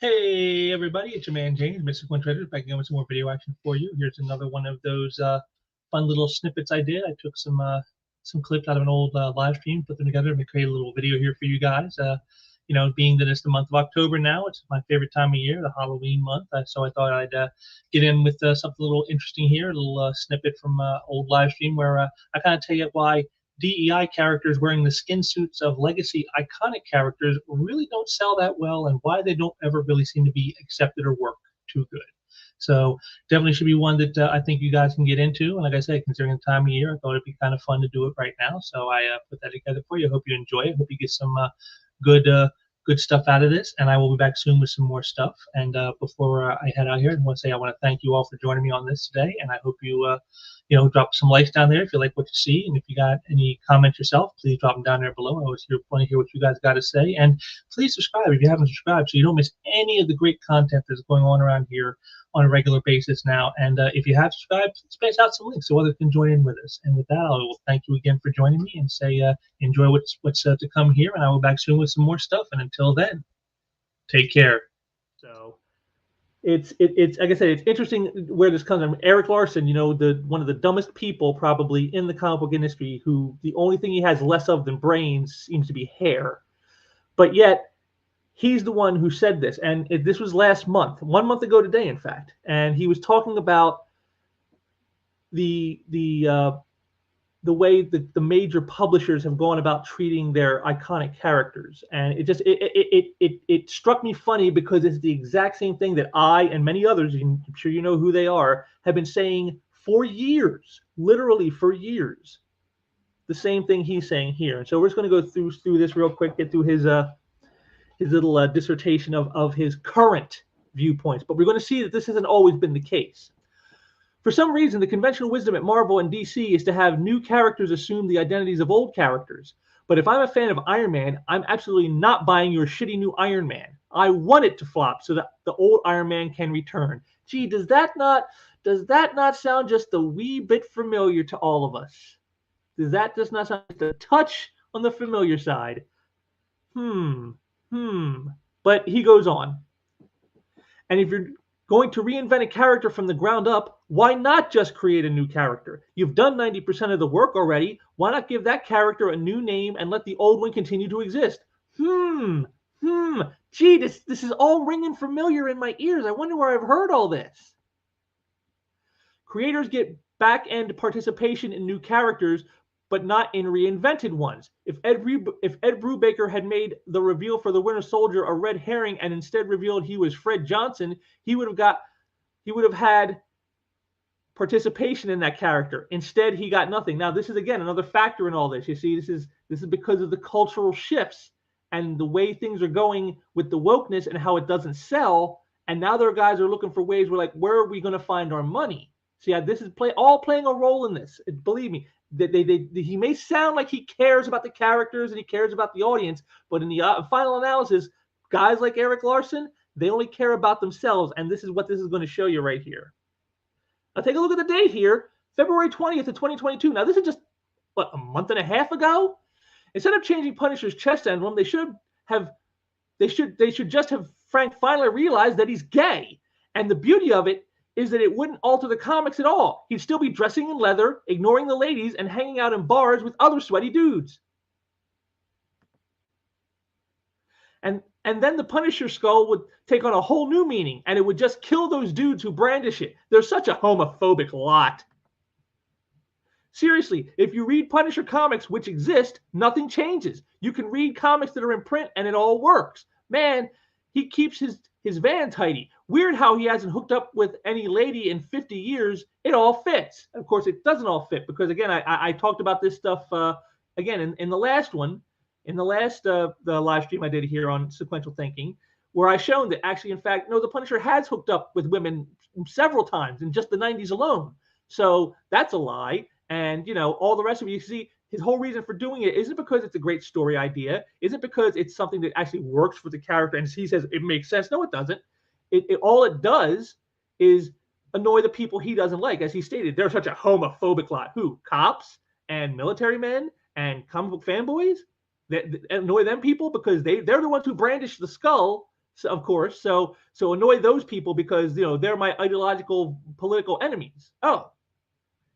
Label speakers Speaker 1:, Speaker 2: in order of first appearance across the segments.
Speaker 1: Hey everybody, it's your man James, Mr. Quinn Trader, back again with some more video action for you. Here's another one of those fun little snippets I did. I took some clips out of an old live stream, put them together, and create a little video here for you guys. Being that it's the month of October now, it's my favorite time of year, the Halloween month. So I thought I'd get in with something a little interesting here, a little snippet from old live stream where I kind of tell you why DEI characters wearing the skin suits of legacy iconic characters really don't sell that well, and why they don't ever really seem to be accepted or work too good. So definitely should be one that I think you guys can get into. And like I said, considering the time of year, I thought it'd be kind of fun to do it right now. So I put that together for you. I hope you enjoy it. Hope you get some good good stuff out of this. And I will be back soon with some more stuff. And before I head out here, I want to say I want to thank you all for joining me on this today. And I hope you drop some likes down there if you like what you see. And if you got any comments yourself, please drop them down there below. I always want to hear what you guys got to say. And please subscribe if you haven't subscribed so you don't miss any of the great content that's going on around here on a regular basis now. And if you have subscribed, space out some links so others can join in with us. And with that, I will thank you again for joining me and say enjoy what's to come here. And I will be back soon with some more stuff. And until then, take care. So it's like I said, it's interesting where this comes from. Eric Larson, one of the dumbest people probably in the comic book industry, who the only thing he has less of than brains seems to be hair, but yet he's the one who said this, and this was last month, 1 month ago today, in fact, and he was talking about the way that the major publishers have gone about treating their iconic characters. And it struck me funny because it's the exact same thing that I and many others, I'm sure you know who they are, have been saying for years, literally for years. The same thing he's saying here. And so we're just going to go through this real quick, get through his little dissertation of his current viewpoints. But we're going to see that this hasn't always been the case. For some reason, the conventional wisdom at Marvel and DC is to have new characters assume the identities of old characters. But if I'm a fan of Iron Man, I'm absolutely not buying your shitty new Iron Man. I want it to flop so that the old Iron Man can return. Gee, does that not sound just a wee bit familiar to all of us? Does that just not sound just a touch on the familiar side? But he goes on. And if you're going to reinvent a character from the ground up, why not just create a new character? You've done 90% of the work already. Why not give that character a new name and let the old one continue to exist? Gee, this is all ringing familiar in my ears. I wonder where I've heard all this. Creators get back-end participation in new characters, but not in reinvented ones. If Ed Brubaker had made the reveal for the Winter Soldier a red herring and instead revealed he was Fred Johnson, he would have had participation in that character. Instead, he got nothing. Now, this is again another factor in all this. You see, this is because of the cultural shifts and the way things are going with the wokeness and how it doesn't sell. And now their guys are looking for ways where are we going to find our money? See, this is all playing a role in this. Believe me. He may sound like he cares about the characters and he cares about the audience, but in the final analysis, guys like Eric Larson, they only care about themselves, and this is what this is going to show you right here. Now take a look at the date here, February 20th of 2022. Now this is just a month and a half ago. Instead of changing Punisher's chest emblem, they should just have Frank finally realized that he's gay, and the beauty of it is that it wouldn't alter the comics at all. He'd still be dressing in leather, ignoring the ladies, and hanging out in bars with other sweaty dudes. And then the Punisher skull would take on a whole new meaning, and it would just kill those dudes who brandish it. They're such a homophobic lot. Seriously, if you read Punisher comics, which exist, nothing changes. You can read comics that are in print, and it all works. Man, he keeps his van tidy. Weird how he hasn't hooked up with any lady in 50 years. It all fits. Of course, it doesn't all fit because, again, I talked about this stuff, again, in the last one, in the last the live stream I did here on sequential thinking, where I shown that actually, in fact, no, the Punisher has hooked up with women several times in just the 90s alone. So that's a lie. And, all the rest of you see, his whole reason for doing it isn't because it's a great story idea, isn't because it's something that actually works for the character and he says it makes sense. No, it doesn't. All it does is annoy the people he doesn't like. As he stated, they're such a homophobic lot. Who? Cops and military men and comic book fanboys? That annoy them people because they're the ones who brandish the skull.
Speaker 2: So, of course. So annoy those people because they're my ideological political enemies. Oh,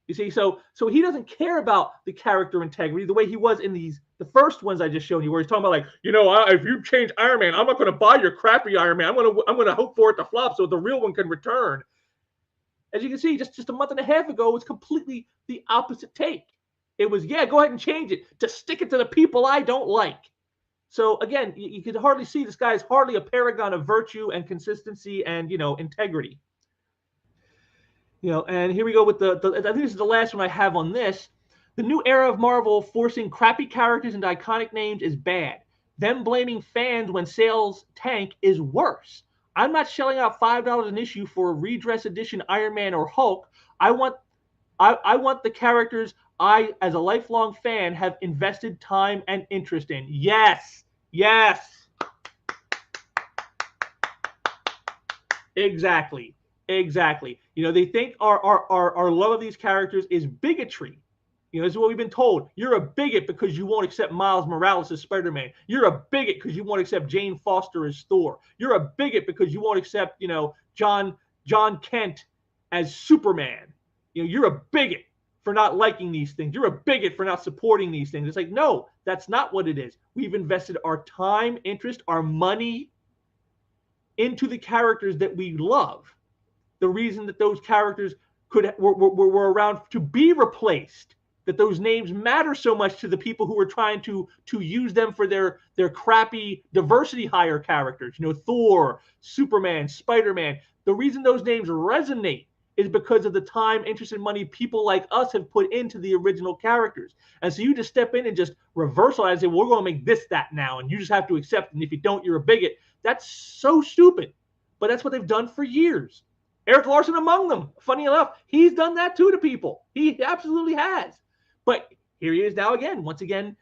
Speaker 2: you see, so he doesn't care about the character integrity the way he was in the first ones I just showed you, where he's talking about like, if you change Iron Man, I'm not going to buy your crappy Iron Man. I'm gonna hope for it to flop so the real one can return. As you can see, just a month and a half ago, it was completely the opposite take. It was, yeah, go ahead and change it. Just stick it to the people I don't like. So again, you could hardly see this guy is hardly a paragon of virtue and consistency and integrity. And here we go with the I think this is the last one I have on this. The new era of Marvel forcing crappy characters into iconic names is bad. Them blaming fans when sales tank is worse. I'm not shelling out $5 an issue for a redress edition Iron Man or Hulk. I want the characters I, as a lifelong fan, have invested time and interest in. Yes. Yes. Exactly. They think our love of these characters is bigotry. This is what we've been told. You're a bigot because you won't accept Miles Morales as Spider-Man. You're a bigot because you won't accept Jane Foster as Thor. You're a bigot because you won't accept, John Kent as Superman. You're a bigot for not liking these things. You're a bigot for not supporting these things. It's like, no, that's not what it is. We've invested our time, interest, our money into the characters that we love. The reason that those characters were around to be replaced, that those names matter so much to the people who are trying to use them for their crappy diversity hire characters, Thor, Superman, Spider-Man. The reason those names resonate is because of the time, interest, and money people like us have put into the original characters. And so you just step in and just reversal and say, well, we're going to make this that now, and you just have to accept it. And if you don't, you're a bigot. That's so stupid. But that's what they've done for years. Eric Larson among them. Funny enough, he's done that too to people. He absolutely has. But here he is now again, once again,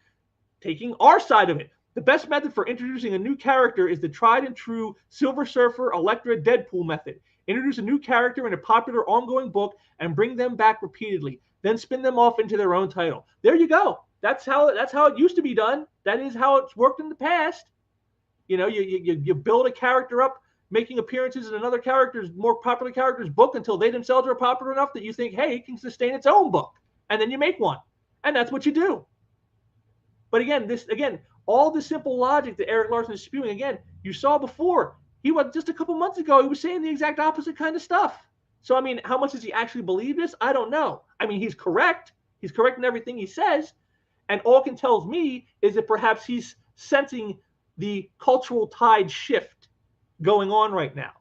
Speaker 2: taking our side of it. The best method for introducing a new character is the tried and true Silver Surfer, Elektra, Deadpool method. Introduce a new character in a popular ongoing book and bring them back repeatedly. Then spin them off into their own title. There you go. That's how it used to be done. That is how it's worked in the past. You build a character up, making appearances in another more popular character's book until they themselves are popular enough that you think, hey, it can sustain its own book. And then you make one. And that's what you do. But again, all the simple logic that Eric Larson is spewing, again, you saw before. He was just a couple months ago, he was saying the exact opposite kind of stuff. So, I mean, how much does he actually believe this? I don't know. I mean, he's correct. He's correct in everything he says. And all it can tells me is that perhaps he's sensing the cultural tide shift going on right now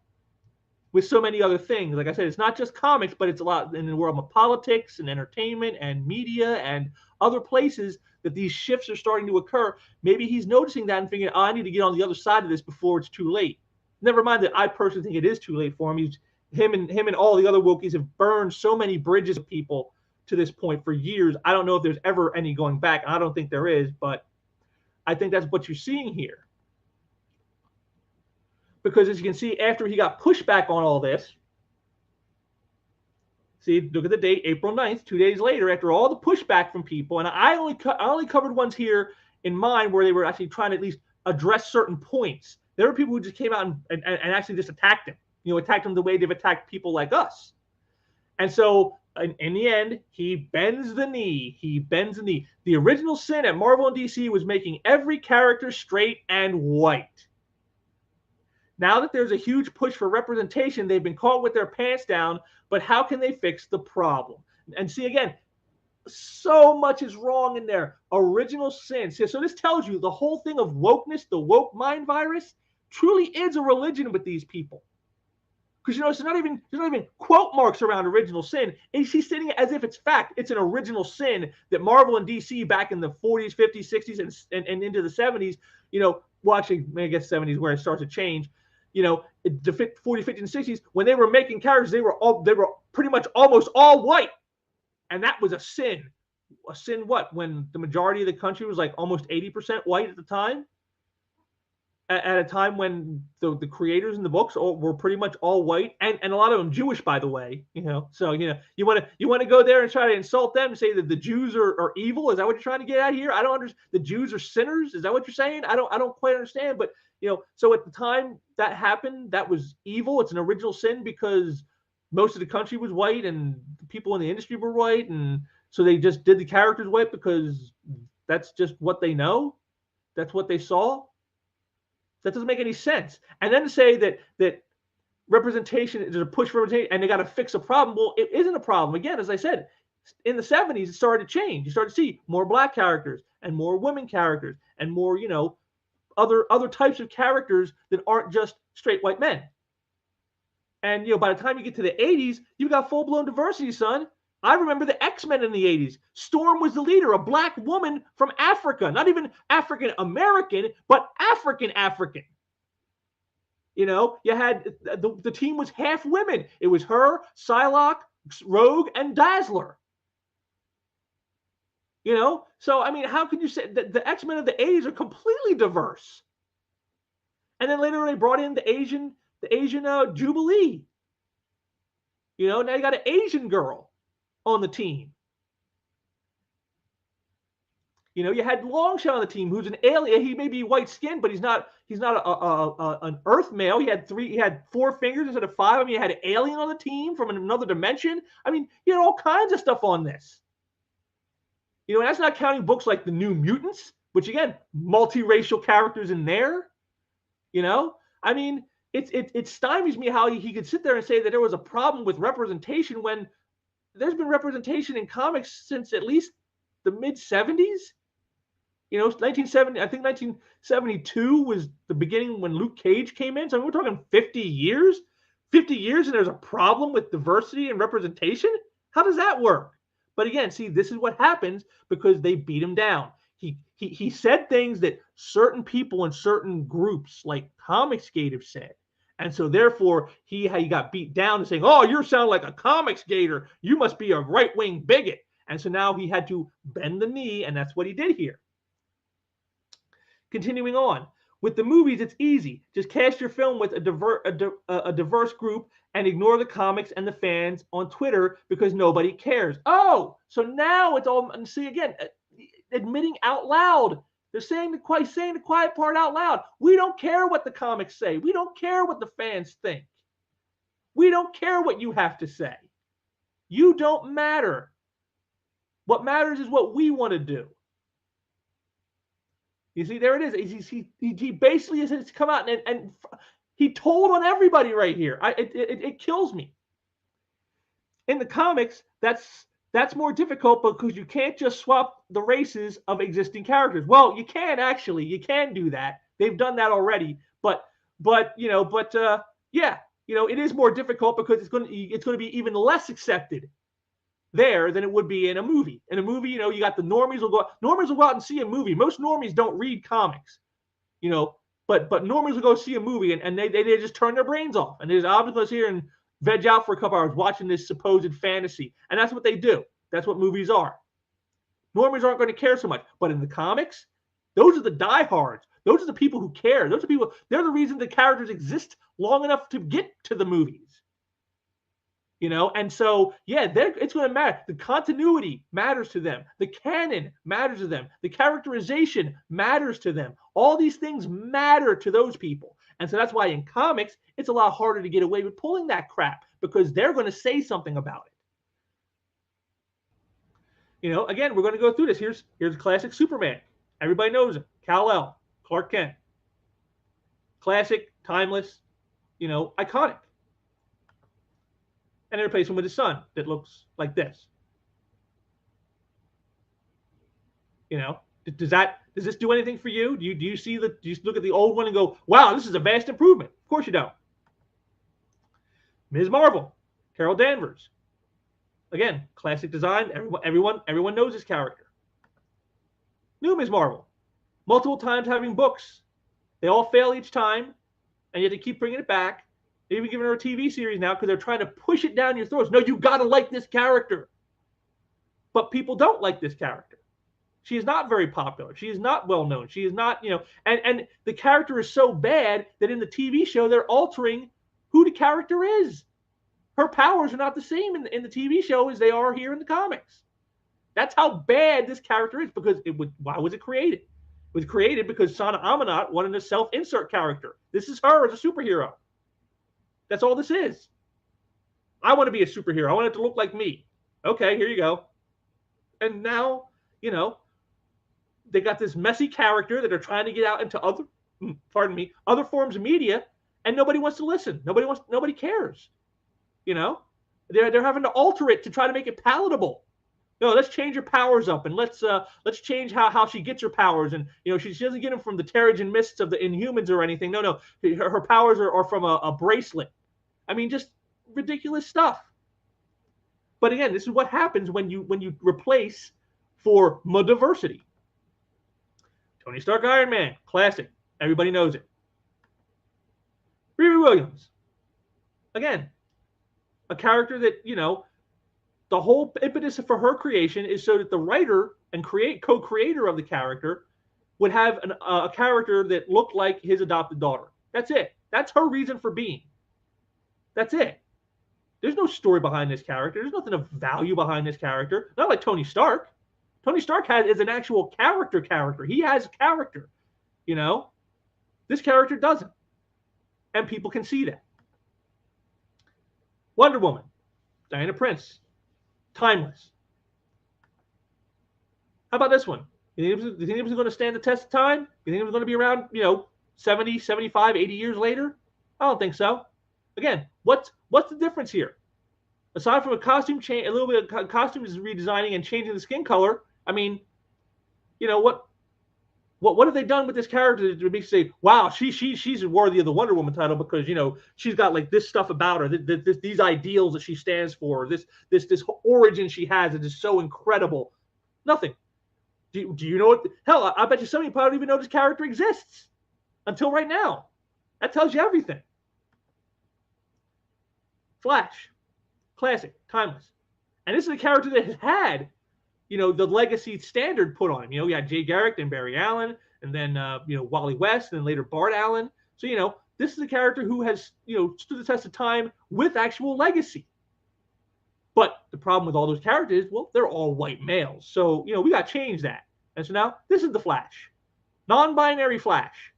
Speaker 2: with so many other things. Like I said, it's not just comics, but it's a lot in the world of politics and entertainment and media and other places that these shifts are starting to occur. Maybe he's noticing that and thinking, I need to get on the other side of this before it's too late. Never mind that I personally think it is too late for him. Him and all the other wokies have burned so many bridges of people to this point for years. I don't know if there's ever any going back. I don't think there is, but I think that's what you're seeing here. Because as you can see, after he got pushback on all this, see, look at the date, April 9th, 2 days later, after all the pushback from people, and I only covered ones here in mine where they were actually trying to at least address certain points. There were people who just came out and actually just attacked him, attacked him the way they've attacked people like us. And so in the end, he bends the knee. The original sin at Marvel and DC was making every character straight and white. Now that there's a huge push for representation, they've been caught with their pants down, but how can they fix the problem? And see, again, so much is wrong in there. Original sin. So this tells you the whole thing of wokeness, the woke mind virus, truly is a religion with these people. Because, there's not even quote marks around original sin. And he's stating it as if it's fact. It's an original sin that Marvel and DC back in the 40s, 50s, 60s, and into the 70s, well, actually, I guess 70s where it starts to change. The 40s, 50s, and 60s, when they were making characters, they were pretty much almost all white. And that was a sin. A sin what? When the majority of the country was like almost 80% white at the time? at a time when the creators in the books were pretty much all white, and a lot of them Jewish, by the way. So you want to go there and try to insult them and say that the Jews are evil? Is that what you're trying to get out here? I don't understand. The Jews are sinners? Is that what you're saying? I don't quite understand. But so at the time that happened, that was evil. It's an original sin because most of the country was white and the people in the industry were white, and so they just did the characters white because that's just what they know. That's what they saw. That doesn't make any sense. And then to say that representation is a push for representation and they got to fix a problem. Well, it isn't a problem. Again, as I said, in the 70s, it started to change. You started to see more black characters and more women characters and more, other types of characters that aren't just straight white men. And, by the time you get to the 80s, you've got full-blown diversity, son. I remember the X-Men in the 80s. Storm was the leader, a black woman from Africa. Not even African-American, but African-African. You had the team was half women. It was her, Psylocke, Rogue, and Dazzler. So, I mean, how could you say that the X-Men of the 80s are completely diverse? And then later they brought in the Asian Jubilee. Now you got an Asian girl on the team. You had Longshot on the team, who's an alien. He may be white skinned, but he's not an Earth male. He had 4 fingers instead of 5. I mean, you had an alien on the team from another dimension. I mean, you had all kinds of stuff on this. And that's not counting books like The New Mutants, which again, multiracial characters in there. I mean, it stymies me how he could sit there and say that there was a problem with representation when there's been representation in comics since at least the mid 70s. 1970, I think 1972 was the beginning when Luke Cage came in. So I mean, we're talking 50 years. 50 years and there's a problem with diversity and representation? How does that work? But again, see, this is what happens because they beat him down. He said things that certain people in certain groups like Comicsgate have said. And so therefore, he got beat down and saying, oh, you sound like a Comicsgater. You must be a right-wing bigot. And so now he had to bend the knee, and that's what he did here. Continuing on. With the movies, it's easy. Just cast your film with a diverse group and ignore the comics and the fans on Twitter because nobody cares. Oh, so now it's all, see again, admitting out loud. They're saying the quiet part out loud. We don't care what the comics say. We don't care what the fans think. We don't care what you have to say. You don't matter. What matters is what we want to do. You see, there it is. He basically has come out and he told on everybody right here. It kills me. In the comics, that's more difficult because you can't just swap the races of existing characters. Well, you can actually. You can do that. They've done that already. But yeah, it is more difficult because it's going to be even less accepted there than it would be in a movie. In a movie, you got the normies will go out and see a movie. Most normies don't read comics, but normies will go see a movie and they just turn their brains off and they're obviously here and veg out for a couple hours watching this supposed fantasy. And that's what they do. That's what movies are. Normies aren't going to care so much. But in the comics, those are the diehards. Those are the people who care. Those are people, they're the reason the characters exist long enough to get to the movies. And so, yeah, it's going to matter. The continuity matters to them. The canon matters to them. The characterization matters to them. All these things matter to those people. And so that's why in comics, it's a lot harder to get away with pulling that crap because they're going to say something about it. Again, we're going to go through this. Here's classic Superman. Everybody knows him. Kal-El, Clark Kent. Classic, timeless, iconic. And then replace him with his son that looks like this. Does this do anything for you? Do you see do you look at the old one and go, wow, this is a vast improvement? Of course you don't. Ms. Marvel, Carol Danvers. Again, classic design. Everyone knows his character. New Ms. Marvel, multiple times having books. They all fail each time, and yet they keep bringing it back. They're even giving her a TV series now because they're trying to push it down your throats. No, you got to like this character. But people don't like this character. She is not very popular. She is not well known. She is not, and the character is so bad that in the TV show they're altering who the character is. Her powers are not the same in the TV show as they are here in the comics. That's how bad this character is. Because why was it created? It was created because Sana Amanat wanted a self-insert character. This is her as a superhero. That's all this is. I want to be a superhero. I want it to look like me. Okay, here you go. And now, they got this messy character that are trying to get out into other forms of media, and nobody wants to listen. Nobody cares. They're having to alter it to try to make it palatable. No, let's change her powers up, and let's change how she gets her powers. And she doesn't get them from the Terrigen mists of the Inhumans or anything. No, her powers are from a bracelet. I mean, just ridiculous stuff. But again, this is what happens when you replace for diversity. Tony Stark Iron Man, classic. Everybody knows it. Riri Williams, again, a character that the whole impetus for her creation is so that the writer and co-creator of the character would have a character that looked like his adopted daughter. That's it. That's her reason for being. That's it. There's no story behind this character. There's nothing of value behind this character. Not like Tony Stark. Tony Stark is an actual character. He has character. This character doesn't. And people can see that. Wonder Woman, Diana Prince, timeless. How about this one? You think it was going to stand the test of time? You think it was going to be around, 70, 75, 80 years later? I don't think so. Again, what's the difference here? Aside from a costume change, a little bit of costume redesigning and changing the skin color, I mean, what have they done with this character to make say, wow, she's worthy of the Wonder Woman title because she's got like this stuff about her, these ideals that she stands for, this origin she has that is so incredible. Nothing. Do you know what? Hell, I bet you some of you probably don't even know this character exists until right now. That tells you everything. Flash, classic, timeless, and this is a character that has had, the legacy standard put on him. You got Jay Garrick, then Barry Allen, and then Wally West, and then later Bart Allen. So this is a character who has stood the test of time with actual legacy. But the problem with all those characters, well, they're all white males. So we got to change that. And so now this is the Flash, non-binary Flash.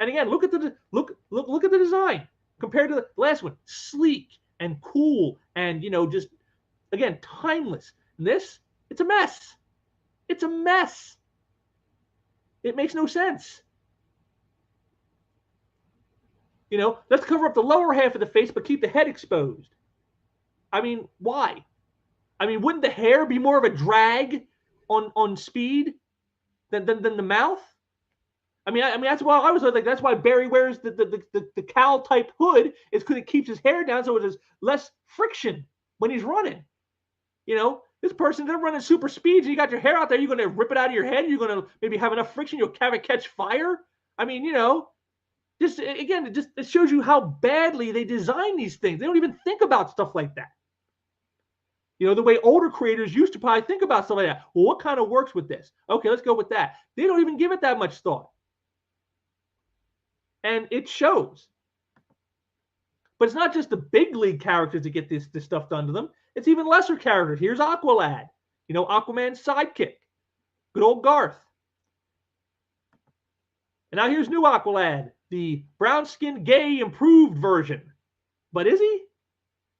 Speaker 2: And again, look at the design compared to the last one, sleek and cool and just again timeless. And this, it's a mess. It's a mess. It makes no sense. Let's cover up the lower half of the face, but keep the head exposed. I mean, why? I mean, wouldn't the hair be more of a drag on speed than the mouth? I mean, that's why I was like, that's why Barry wears the cowl type hood, is because it keeps his hair down, so there's less friction when he's running. This person, they're running super speeds, and you got your hair out there, you're going to rip it out of your head, you're going to maybe have enough friction, you'll have it catch fire. I mean, just again, it shows you how badly they design these things. They don't even think about stuff like that. The way older creators used to probably think about stuff like that. Well, what kind of works with this? Okay, let's go with that. They don't even give it that much thought. And it shows. But it's not just the big league characters that get this stuff done to them. It's even lesser characters. Here's Aqualad, Aquaman's sidekick. Good old Garth. And now here's new Aqualad, the brown-skinned, gay, improved version. But is he?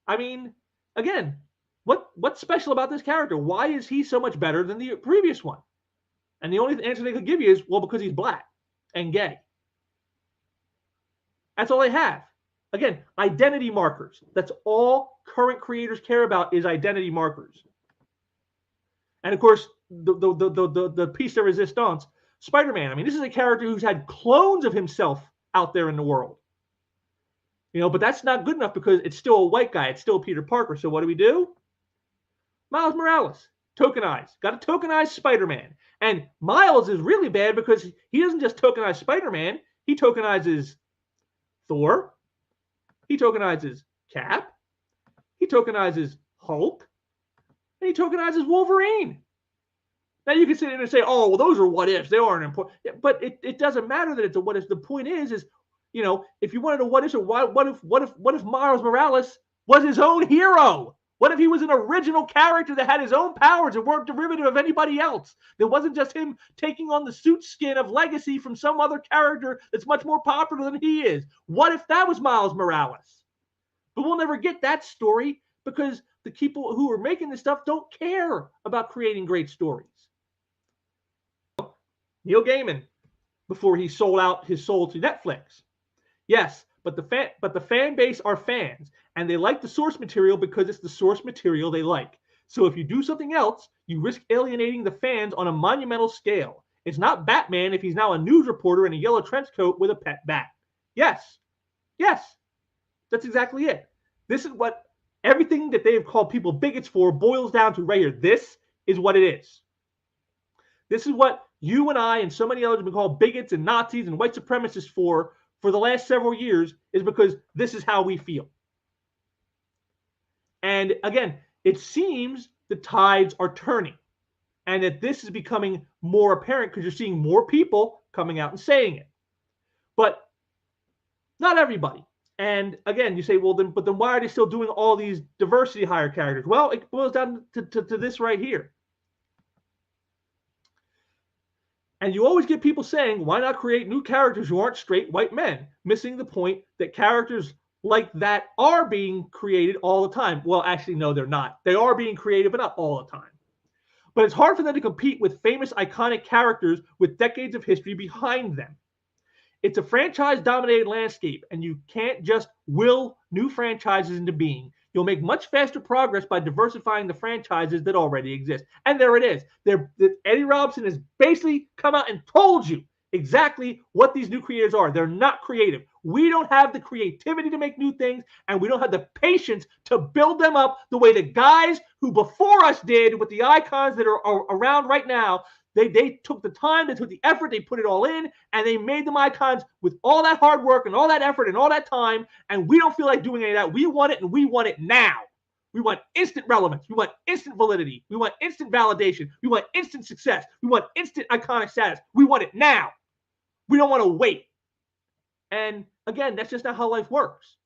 Speaker 2: I mean, again, what's special about this character? Why is he so much better than the previous one? And the only answer they could give you is, well, because he's black and gay. That's all they have. Again, identity markers. That's all current creators care about is identity markers. And of course, the piece de resistance, Spider-Man. I mean, this is a character who's had clones of himself out there in the world. But that's not good enough because it's still a white guy. It's still Peter Parker. So what do? Miles Morales, tokenized. Got to tokenize Spider-Man. And Miles is really bad because he doesn't just tokenize Spider-Man. He tokenizes Thor. He tokenizes Cap. He tokenizes Hulk. And he tokenizes Wolverine. Now you can sit there and say, oh, well, those are what ifs. They aren't important. Yeah, but it doesn't matter that it's a what if. The point is, you know, if you wanted a what if, what if Miles Morales was his own hero? What if he was an original character that had his own powers and weren't derivative of anybody else? There wasn't just him taking on the suit skin of legacy from some other character that's much more popular than he is. What if that was Miles Morales? But we'll never get that story because the people who are making this stuff don't care about creating great stories. Neil Gaiman, before he sold out his soul to Netflix. Yes, but the fan base are fans, and they like the source material because it's the source material they like. So if you do something else, you risk alienating the fans on a monumental scale. It's not Batman if he's now a news reporter in a yellow trench coat with a pet bat. Yes, that's exactly it. This is what everything that they have called people bigots for boils down to right here. This is what it is. This is what you and I and so many others have been called bigots and Nazis and white supremacists for the last several years, is because this is how we feel. And again, it seems the tides are turning and that this is becoming more apparent because you're seeing more people coming out and saying it. But not everybody. And again, you say, well, then why are they still doing all these diversity hire characters? Well, it boils down to this right here. And you always get people saying, why not create new characters who aren't straight white men? Missing the point that characters like that are being created all the time. Well, actually, no, they're not. They are being created, but not all the time. But it's hard for them to compete with famous, iconic characters with decades of history behind them. It's a franchise-dominated landscape, and you can't just will new franchises into being. You'll make much faster progress by diversifying the franchises that already exist. And there it is. Eddie Robinson has basically come out and told you exactly what these new creators are. They're not creative. We don't have the creativity to make new things, and we don't have the patience to build them up the way the guys who before us did with the icons that are around right now. They took the time, they took the effort, they put it all in, and they made them icons with all that hard work and all that effort and all that time, and we don't feel like doing any of that. We want it, and we want it now. We want instant relevance. We want instant validity. We want instant validation. We want instant success. We want instant iconic status. We want it now. We don't want to wait. And again, that's just not how life works.